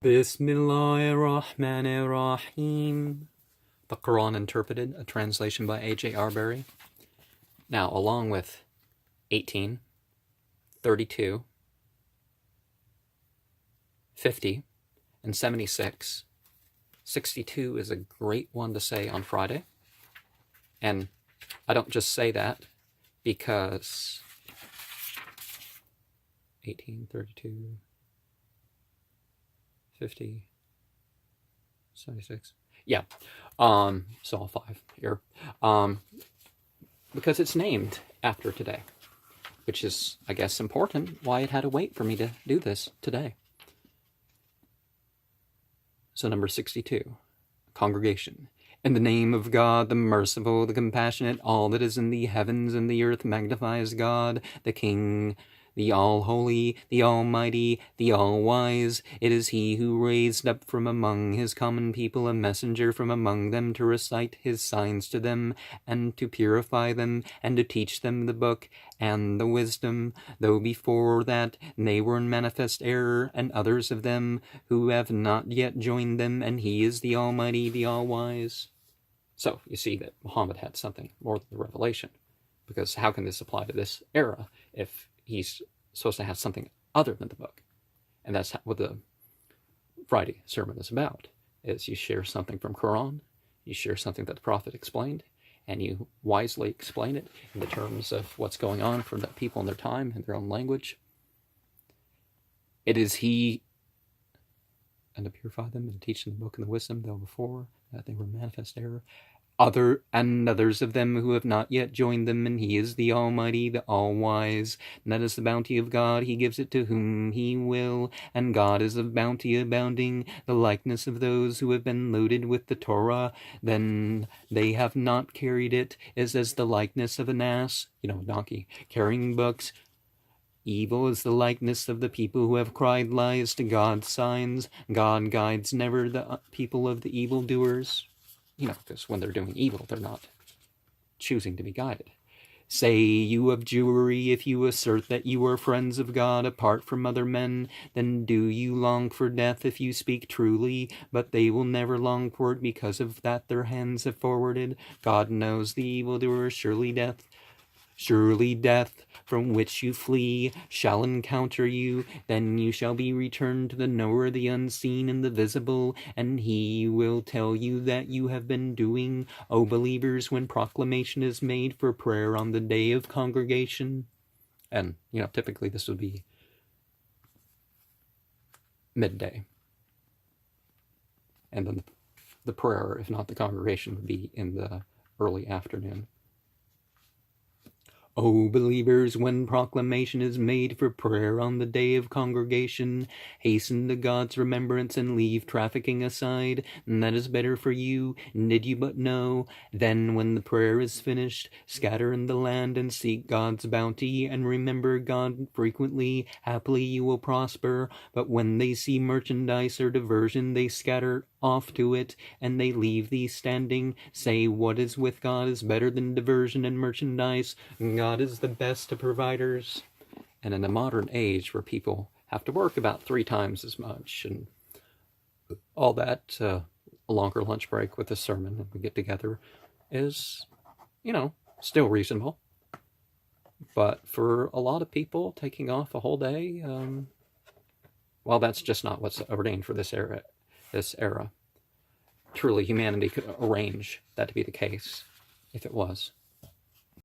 Bismillahirrahmanirrahim. The Koran Interpreted, a translation by A.J. Arberry. Now, along with 18, 32, 50, and 76, 62 is a great one to say on Friday. And I don't just say that because 18, 32, 50, 76. Yeah. So all five here. Because it's named after today, which is, I guess, important why it had to wait for me to do this today. So number 62, congregation. In the name of God, the merciful, the compassionate, all that is in the heavens and the earth magnifies God, the King, the all-holy, the almighty, the all-wise. It is he who raised up from among his common people a messenger from among them to recite his signs to them, and to purify them, and to teach them the book and the wisdom, though before that they were in manifest error, and others of them who have not yet joined them, and he is the almighty, the all-wise. So, you see that Muhammad had something more than the revelation, because how can this apply to this era if he's supposed to have something other than the book? And that's what the Friday sermon is about, is you share something from Quran, you share something that the Prophet explained, and you wisely explain it in the terms of what's going on for the people in their time, in their own language. It is he, and to purify them and teach them the book and the wisdom, though before that they were manifest error. Others of them who have not yet joined them, and he is the Almighty, the All-Wise, and that is the bounty of God. He gives it to whom he will, and God is of bounty abounding. The likeness of those who have been loaded with the Torah, then they have not carried it, is as the likeness of an ass, a donkey, carrying books. Evil is the likeness of the people who have cried lies to God's signs. God guides never the people of the evildoers. Because when they're doing evil, they're not choosing to be guided. Say you of Jewry, if you assert that you are friends of God apart from other men, then do you long for death if you speak truly, but they will never long for it because of that their hands have forwarded. God knows the evildoers, surely death from which you flee shall encounter you, then you shall be returned to the knower, the unseen and the visible, and he will tell you that you have been doing, O believers, when proclamation is made for prayer on the day of congregation. And, typically this would be midday. And then the prayer, if not the congregation, would be in the early afternoon. O believers, when proclamation is made for prayer on the day of congregation, hasten to God's remembrance and leave trafficking aside, and that is better for you, did you but know. Then when the prayer is finished, scatter in the land and seek God's bounty, and remember God frequently, haply you will prosper. But when they see merchandise or diversion, they scatter off to it, and they leave thee standing. Say, what is with God is better than diversion and merchandise. God is the best of providers. And in a modern age where people have to work about 3 times as much and all that, a longer lunch break with a sermon and we get together is, still reasonable. But for a lot of people, taking off a whole day, that's just not what's ordained for this era. Truly, humanity could arrange that to be the case if it was.